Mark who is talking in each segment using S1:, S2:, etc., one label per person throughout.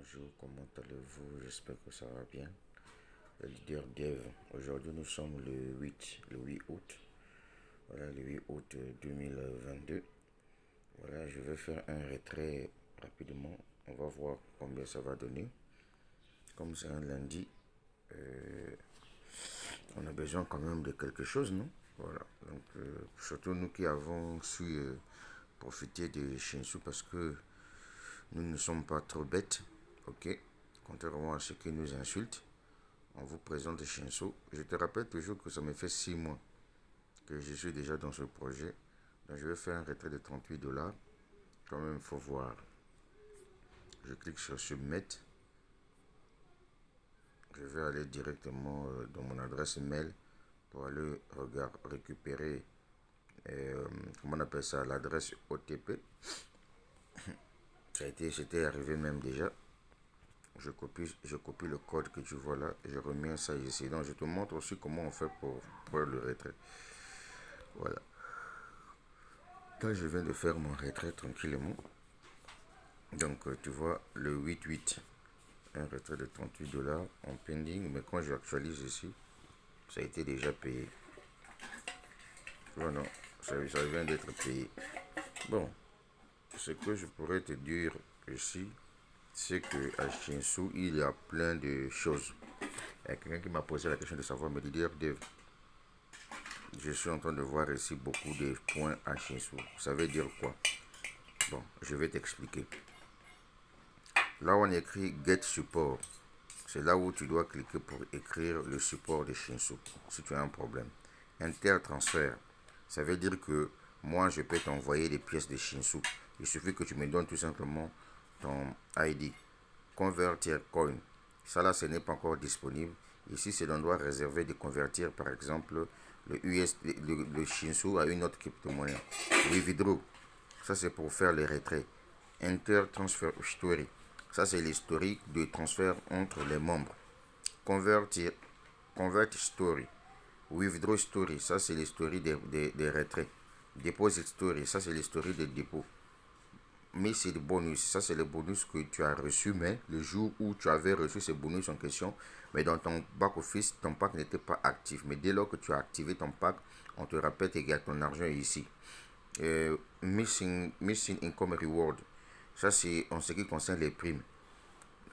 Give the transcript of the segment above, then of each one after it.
S1: Bonjour, comment allez-vous? J'espère que ça va bien. Le leader Dev. Aujourd'hui, nous sommes le 8 août. Voilà, le 8 août 2022. Voilà, je vais faire un retrait rapidement. On va voir combien ça va donner. Comme c'est un lundi, on a besoin quand même de quelque chose, non? Voilà, donc surtout nous qui avons su profiter de Shinsu parce que nous ne sommes pas trop bêtes, ok? Contrairement à ceux qui nous insultent. On vous présente Shinsu. Je te rappelle toujours que ça me fait 6 mois que je suis déjà dans ce projet. Donc je vais faire un retrait de 38 $. Quand même, il faut voir. Je clique sur Submit. Je vais aller directement dans mon adresse mail pour aller récupérer, comment on appelle ça, l'adresse OTP. C'était arrivé même déjà. Je copie le code que tu vois là et je remets ça ici. Donc je te montre aussi comment on fait pour le retrait. Voilà. Là, je viens de faire mon retrait tranquillement. Donc, tu vois, le 8-8, un retrait de 38 $ en pending. Mais quand j'actualise ici, ça a été déjà payé. Tu vois, non, ça vient d'être payé. Bon, ce que je pourrais te dire ici, c'est qu'à Shinsu, il y a plein de choses. Il y a quelqu'un qui m'a posé la question de savoir, mais leader Dev, je suis en train de voir ici beaucoup de points à Shinsu. Ça veut dire quoi? Bon, je vais t'expliquer. Là, on écrit Get Support. C'est là où tu dois cliquer pour écrire le support de Shinsu si tu as un problème. Intertransfert. Ça veut dire que moi, je peux t'envoyer des pièces de Shinsu. Il suffit que tu me donnes tout simplement ton ID. Convertir coin. Ça là, ce n'est pas encore disponible. Ici, c'est l'endroit réservé de convertir, par exemple, le Shinsu à une autre crypto-monnaie. Withdraw. Ça, c'est pour faire les retraits. Intertransfer Story. Ça, c'est l'historique de transfert entre les membres. Convert Story. Withdraw Story. Ça, c'est l'historique des retraits. Deposit Story. Ça, c'est l'historique des dépôts. Missed bonus. Ça, c'est le bonus que tu as reçu, mais le jour où tu avais reçu ce bonus en question, mais dans ton back-office, ton pack n'était pas actif. Mais dès lors que tu as activé ton pack, on te rappelle qu'il y a ton argent ici. Missing Income Reward. Ça, c'est en ce qui concerne les primes.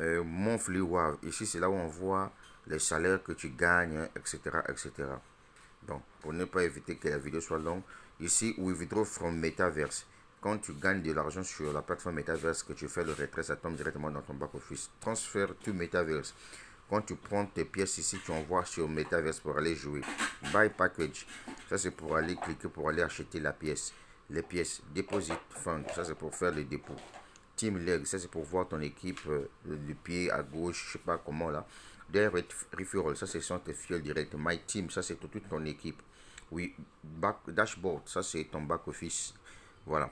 S1: Monthly Wow. Ici, c'est là où on voit les salaires que tu gagnes, etc., etc. Donc, pour ne pas éviter que la vidéo soit longue, ici, Withdraw from Metaverse. Quand tu gagnes de l'argent sur la plateforme Metaverse, que tu fais le retrait, ça tombe directement dans ton back-office. Transfer to Metaverse. Quand tu prends tes pièces ici, tu envoies sur Metaverse pour aller jouer. Buy Package. Ça, c'est pour aller cliquer, pour aller acheter la pièce. Les pièces. Deposit Fund. Ça, c'est pour faire les dépôts. Team Leg, ça c'est pour voir ton équipe du pied à gauche, je sais pas comment là. Direct Referral, ça c'est sur tes fils direct. My Team, ça c'est toute ton équipe. Oui, Dashboard, ça c'est ton back office. Voilà.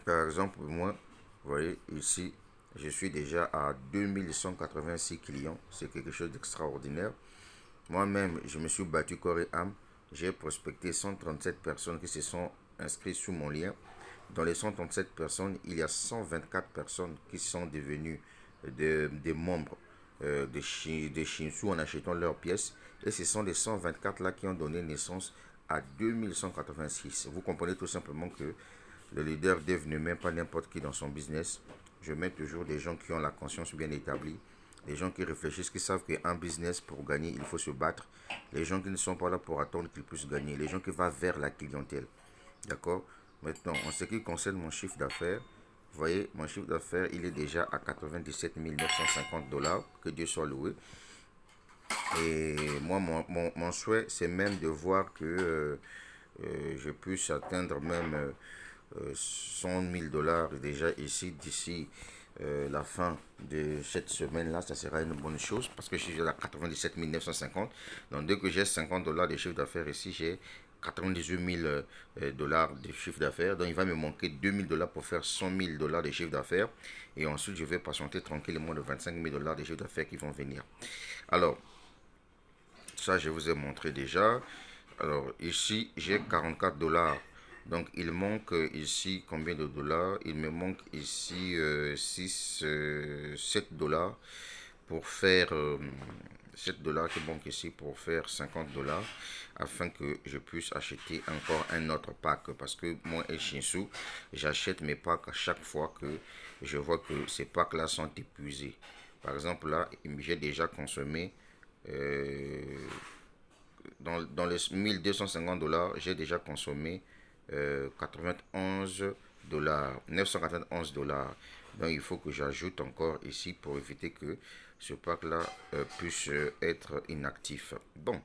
S1: Par exemple, moi, vous voyez ici, je suis déjà à 2186 clients. C'est quelque chose d'extraordinaire. Moi-même, je me suis battu corps et âme. J'ai prospecté 137 personnes qui se sont inscrites sous mon lien. Dans les 137 personnes, il y a 124 personnes qui sont devenues des membres de Shinsu en achetant leurs pièces. Et ce sont les 124 là qui ont donné naissance à 2186. Vous comprenez tout simplement que le leader Dev ne met pas n'importe qui dans son business. Je mets toujours des gens qui ont la conscience bien établie. Les gens qui réfléchissent, qui savent qu'un business, pour gagner, il faut se battre. Les gens qui ne sont pas là pour attendre qu'ils puissent gagner. Les gens qui vont vers la clientèle. D'accord? Maintenant, en ce qui concerne mon chiffre d'affaires, vous voyez, mon chiffre d'affaires, il est déjà à 97 950 $. Que Dieu soit loué. Et moi, mon souhait, c'est même de voir que je puisse atteindre même 100 000 $ déjà ici, d'ici la fin de cette semaine-là. Ça sera une bonne chose parce que je suis à 97 950. Donc, dès que j'ai 50 $ de chiffre d'affaires ici, j'ai 98 000 $ de chiffre d'affaires. Donc, il va me manquer 2 000 $ pour faire 100 000 $ de chiffre d'affaires. Et ensuite, je vais patienter tranquillement de 25 000 $ de chiffre d'affaires qui vont venir. Alors, ça, je vous ai montré déjà. Alors, ici, j'ai 44 $ Donc, il manque ici combien de dollars? Il me manque ici 6, 7 dollars pour faire 7 dollars qui manquent ici pour faire 50 dollars afin que je puisse acheter encore un autre pack parce que moi et Shinsu, j'achète mes packs à chaque fois que je vois que ces packs là sont épuisés. Par exemple là, j'ai déjà consommé dans les 1250 dollars, j'ai déjà consommé 91 dollars, 991 dollars. Donc il faut que j'ajoute encore ici pour éviter que ce pack-là puisse être inactif. Bon,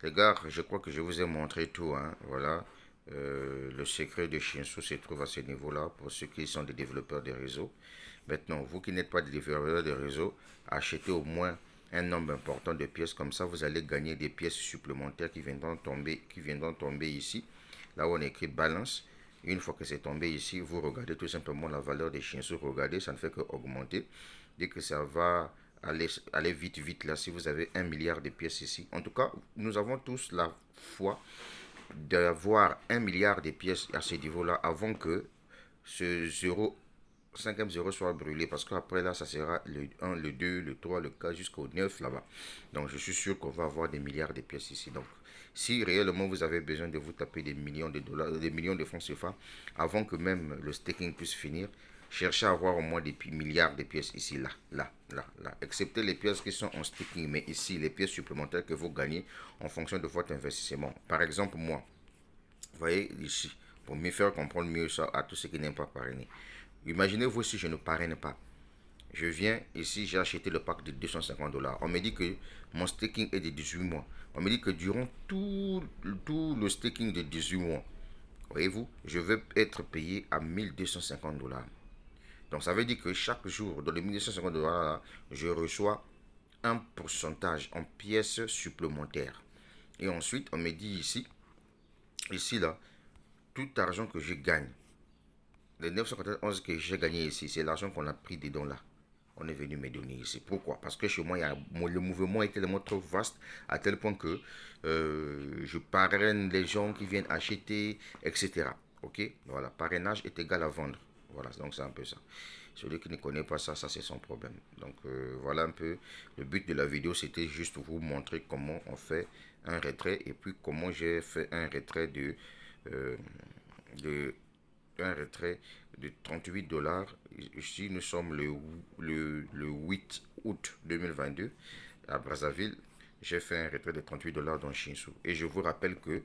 S1: les gars, je crois que je vous ai montré tout. Hein, voilà. Le secret de Shinsu se trouve à ce niveau-là pour ceux qui sont des développeurs de réseau. Maintenant, vous qui n'êtes pas des développeurs de réseau, achetez au moins un nombre important de pièces. Comme ça, vous allez gagner des pièces supplémentaires qui viendront tomber ici. Là où on écrit balance. Une fois que c'est tombé ici, vous regardez tout simplement la valeur des Shinsu. Regardez, ça ne fait qu'augmenter. Dès que ça va aller vite là, si vous avez 1 milliard de pièces ici. En tout cas, nous avons tous la foi d'avoir 1 milliard de pièces à ce niveau-là avant que ce 5e zéro soit brûlé parce qu'après là ça sera le 1, le 2, le 3, le 4 jusqu'au 9 là-bas. Donc je suis sûr qu'on va avoir des milliards de pièces ici. Donc si réellement vous avez besoin de vous taper des millions de dollars, des millions de francs CFA avant que même le staking puisse finir, cherchez à avoir au moins des milliards de pièces ici, là. Excepté les pièces qui sont en staking, mais ici les pièces supplémentaires que vous gagnez en fonction de votre investissement. Par exemple moi, vous voyez ici, pour me faire comprendre mieux ça à tous ceux qui n'aiment pas parrainer. Imaginez-vous si je ne parraine pas. Je viens ici, j'ai acheté le pack de 250 dollars. On me dit que mon staking est de 18 mois. On me dit que durant tout le staking de 18 mois, voyez-vous, je vais être payé à 1250 dollars. Donc ça veut dire que chaque jour, dans les 1250 dollars, je reçois un pourcentage en pièces supplémentaires. Et ensuite, on me dit ici là, tout argent que je gagne, les 991 que j'ai gagné ici, c'est l'argent qu'on a pris dedans là. On est venu me donner ici. Pourquoi? Parce que chez moi, le mouvement est tellement trop vaste à tel point que je parraine les gens qui viennent acheter, etc. Ok? Voilà, parrainage est égal à vendre. Voilà, donc c'est un peu ça. Celui qui ne connaît pas ça, ça c'est son problème. Donc voilà un peu le but de la vidéo, c'était juste vous montrer comment on fait un retrait et puis comment j'ai fait un retrait euh, de un retrait de 38 dollars. Ici, nous sommes le 8 août 2022 à Brazzaville. J'ai fait un retrait de 38 dollars dans Shinsu. Et je vous rappelle que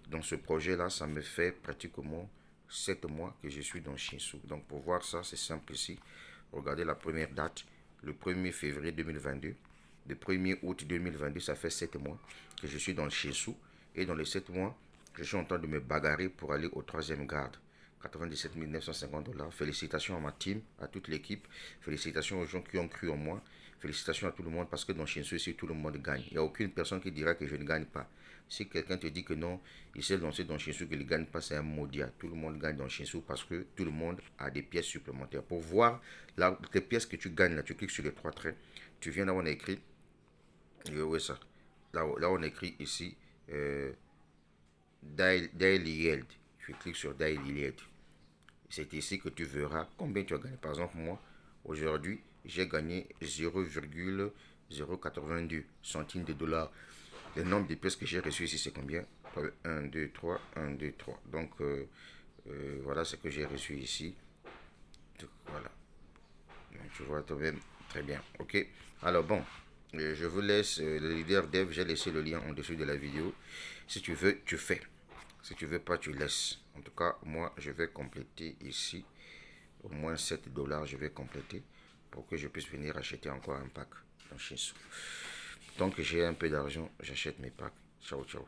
S1: dans ce projet-là, ça me fait pratiquement 7 mois que je suis dans Shinsu. Donc pour voir ça, c'est simple ici. Regardez la première date, le 1er février 2022. Le 1er août 2022, ça fait 7 mois que je suis dans le Shinsu. Et dans les 7 mois, je suis en train de me bagarrer pour aller au 3e grade. 97 950 dollars. Félicitations à ma team, à toute l'équipe. Félicitations aux gens qui ont cru en moi. Félicitations à tout le monde parce que dans Shinsu ici, tout le monde gagne. Il n'y a aucune personne qui dira que je ne gagne pas. Si quelqu'un te dit que non, il s'est lancé dans Shinsu, qu'il ne gagne pas, c'est un maudit. Tout le monde gagne dans Shinsu parce que tout le monde a des pièces supplémentaires. Pour voir les pièces que tu gagnes, là, tu cliques sur les 3 traits. Tu viens là où on a écrit. Où est ça? Là on écrit ici. Daily Yield. Tu cliques sur Daily Yield. C'est ici que tu verras combien tu as gagné. Par exemple, moi, aujourd'hui, j'ai gagné 0,082 centimes de dollars. Le nombre de pièces que j'ai reçues ici, c'est combien? 1, 2, 3, 1, 2, 3. Donc, voilà ce que j'ai reçu ici. Voilà. Tu vois toi-même très bien. Ok. Alors, bon. Je vous laisse le leader dev. J'ai laissé le lien en dessous de la vidéo. Si tu veux, tu fais. Si tu veux pas, tu laisses. En tout cas, moi, je vais compléter ici. Au moins 7 dollars, je vais compléter pour que je puisse venir acheter encore un pack dans Shinsu. Tant que j'ai un peu d'argent, j'achète mes packs. Ciao, ciao.